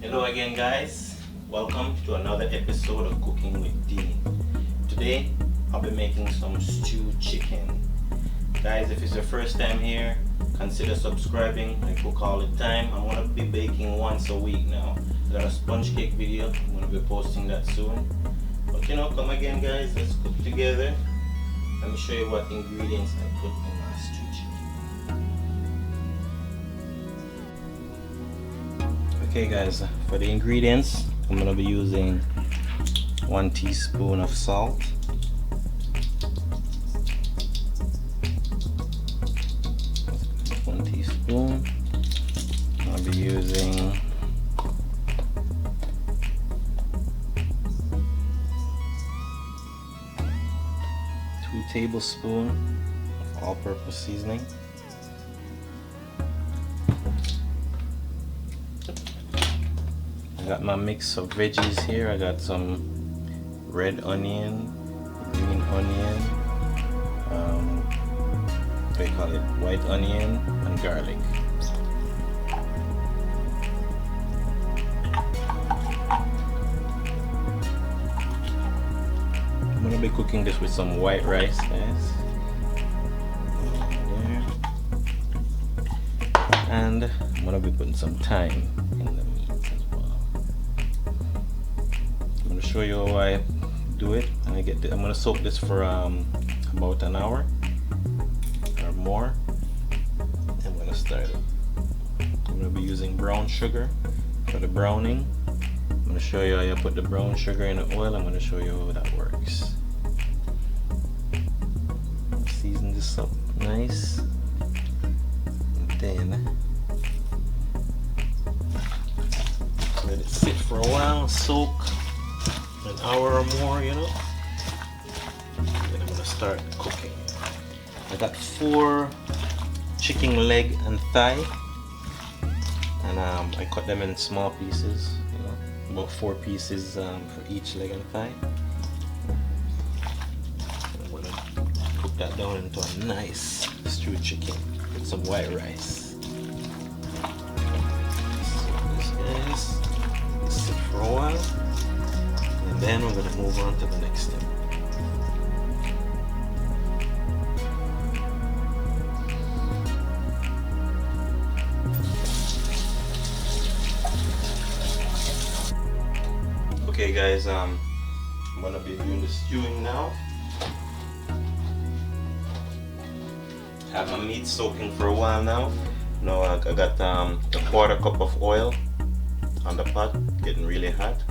Hello again, guys. Welcome to another episode of Cooking with Dean. Today I'll be making some stewed chicken. Guys, if it's your first time here, consider subscribing. I cook all the time. I'm gonna be baking once a week now. I got a sponge cake video. I'm gonna be posting that soon. But come again, guys. Let's cook together. Let me show you what ingredients I put in my stewed chicken. Okay, guys, for the ingredients, I'm gonna be using 1 teaspoon of salt, 1 teaspoon. I'll be using 2 tablespoons of all-purpose seasoning. I got my mix of veggies here. I got some red onion, green onion, what do you call it? White onion and garlic. I'm gonna be cooking this with some white rice, guys. There. And I'm gonna be putting some thyme in the meat as well. I'm gonna show you how I do it. I'm gonna soak this for about an hour or more. I'm gonna start it. I'm gonna be using brown sugar for the browning. I'm gonna show you how you put the brown sugar in the oil. I'm gonna show you how that works. Season this up nice, and then let it sit for a while, soak an hour or more, Then I'm gonna start cooking. I got 4 chicken leg and thigh, and I cut them in small pieces, about 4 pieces for each leg and thigh. I'm gonna cook that down into a nice stewed chicken with some white rice. So this, guys, sit for a while, and then we're gonna move on to the next step. Okay, guys, I'm gonna be doing the stewing now. Have my meat soaking for a while now. Now I got a 1/4 cup of oil on the pot, getting really hot.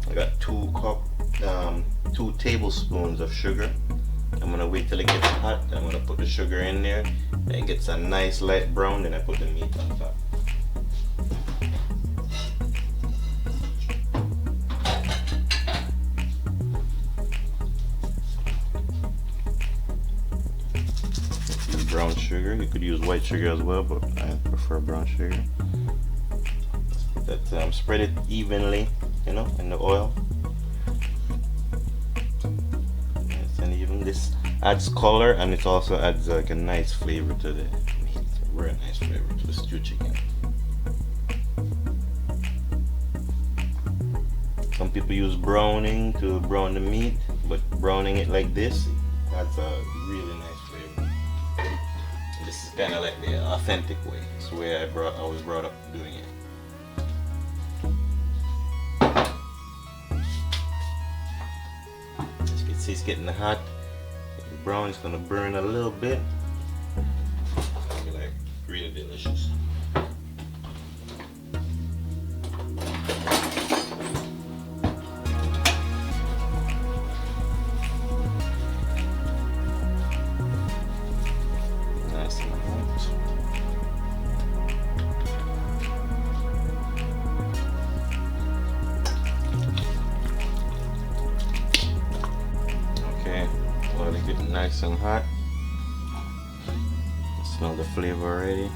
I got 2 tablespoons of sugar. I'm gonna wait till it gets hot. I'm gonna put the sugar in there. And it gets a nice light brown. Then I put the meat on top. Brown sugar. You could use white sugar as well, but I prefer brown sugar. Spread it evenly, in the oil. Yes, and even this adds color, and it also adds like a nice flavor to the meat. A very nice flavor to the stewed chicken. Some people use browning to brown the meat, but browning it like this adds a really nice flavor. This is kind of like the authentic way. It's the way I was brought up doing it. As you can see, it's getting hot. The brown is gonna burn a little bit. It's gonna be like really delicious. Nice and hot. Okay, well, it's getting nice and hot. I smell the flavor already.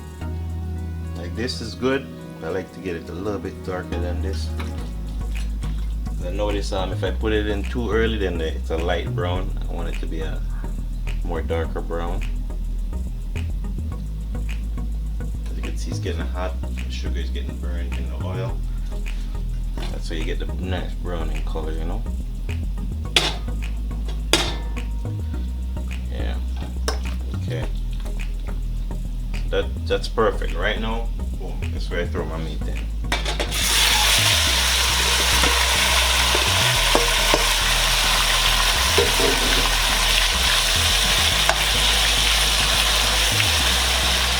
Like this is good. I like to get it a little bit darker than this. I notice if I put it in too early, then it's a light brown. I want it to be a more darker brown. As you can see, it's getting hot. The sugar is getting burned in the oil. So you get the nice browning color, you know. Yeah. Okay. That's perfect. Right now, boom. That's where I throw my meat in.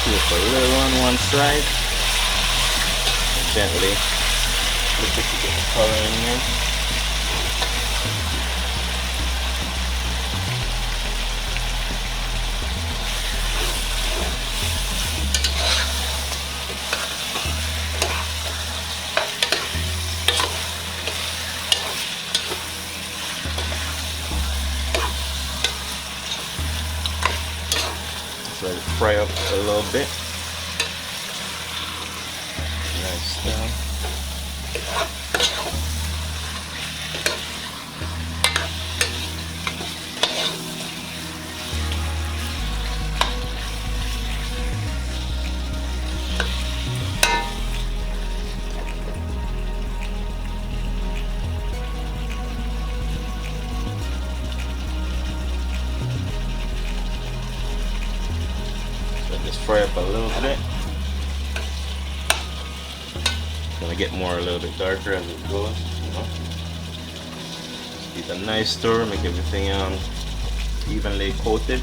Flip a little on one side. Gently flip it to get the color in here. Let it fry up a little bit. Nice down. Just fry up a little bit. Gonna get more a little bit darker as it goes, you know. Just get a nice stir, make everything evenly coated.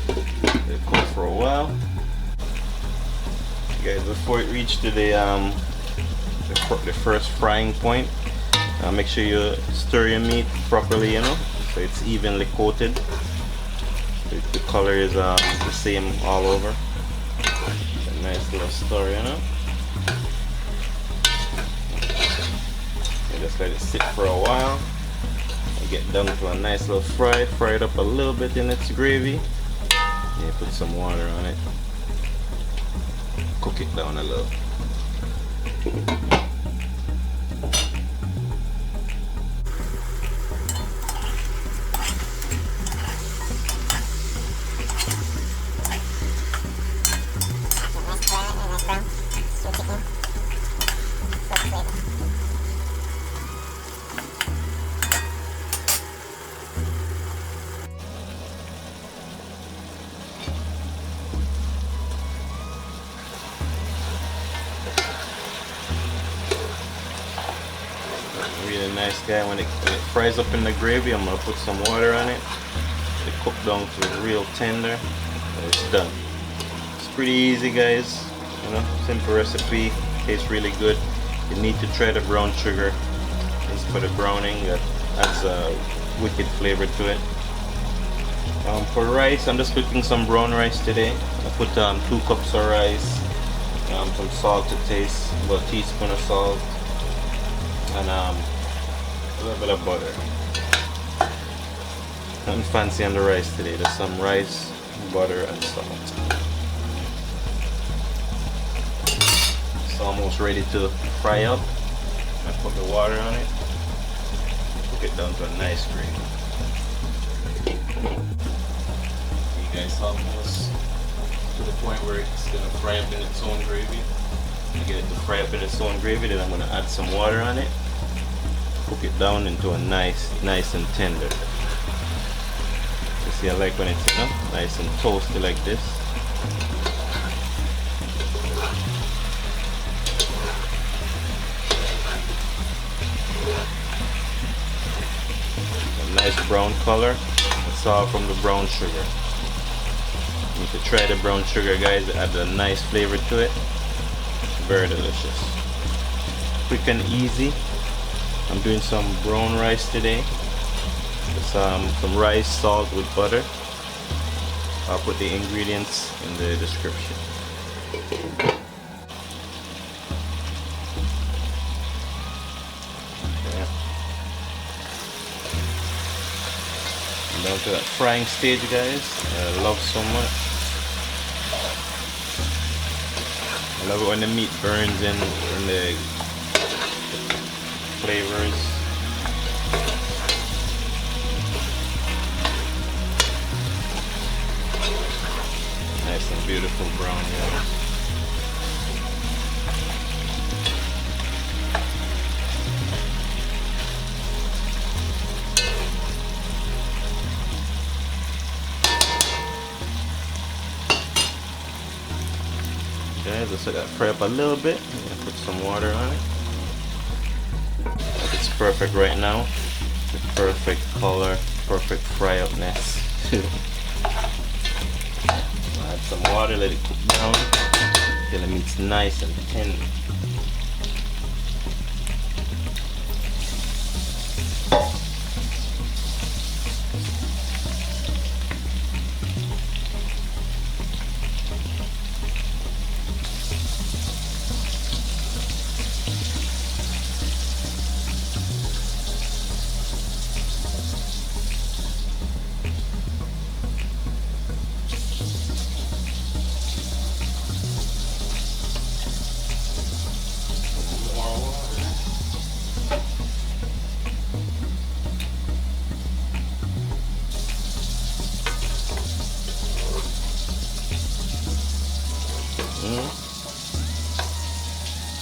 Let it cook for a while. Guys, before it reaches to the first frying point, make sure you stir your meat properly, you know, so it's evenly coated. The color is the same all over. A nice little stir, you know. You just let it sit for a while. And get down to a nice little fry. Fry it up a little bit in its gravy. And you put some water on it. Cook it down a little. Really nice, guy. When it fries up in the gravy, I'm gonna put some water on it. It cook down to real tender. And it's done. It's pretty easy, guys. You know, simple recipe. Tastes really good. You need to try the brown sugar. It's for the browning. That adds a wicked flavor to it. For rice, I'm just cooking some brown rice today. I put 2 cups of rice, some salt to taste, about a teaspoon of salt, and a little bit of butter. Nothing fancy on the rice today. There's some rice, butter, and salt. It's almost ready to fry up. I put the water on it. Cook it down to a nice gravy. You guys, almost to the point where it's gonna fry up in its own gravy. To get it to fry up in its own gravy, then I'm gonna add some water on it. Cook it down into a nice and tender. You see, I like when it's, you know, nice and toasty like this. A nice brown color. It's all from the brown sugar. You need to try the brown sugar, guys. It adds a nice flavor to it. Very delicious. Quick and easy. I'm doing some brown rice today. Some rice, salt with butter. I'll put the ingredients in the description. Okay. I'm down to that frying stage, guys. I love so much. I love it when the meat burns in the flavors. Nice and beautiful brown, guys. Guys, let's let that fry up a little bit. I'm gonna put some water on it. It's perfect right now. The perfect color, perfect fry upness. Add some water, let it cook down till the meat's nice and tender.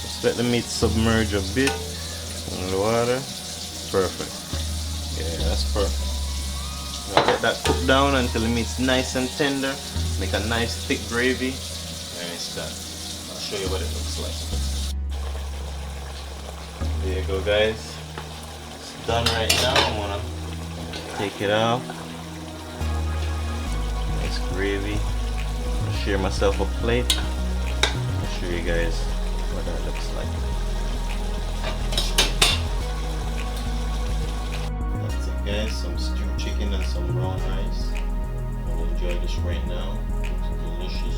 Just let the meat submerge a bit in the water. Perfect. Yeah, that's perfect. Now let that cook down until the meat's nice and tender. Make a nice thick gravy. And it's done. I'll show you what it looks like. There you go, guys. It's done right now. I'm gonna take it out. Nice gravy. I'll share myself a plate. I'll show you guys what that looks like. That's it, guys. Some stewed chicken and some brown rice. I'll enjoy this right now. It's delicious.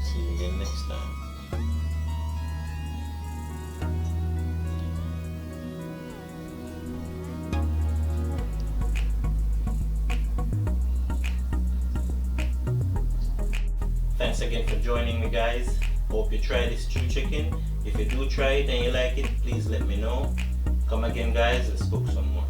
See you again next time. Thanks again for joining me, guys. Hope you try this stew chicken. If you do try it and you like it, please let me know. Come again, guys. Let's cook some more.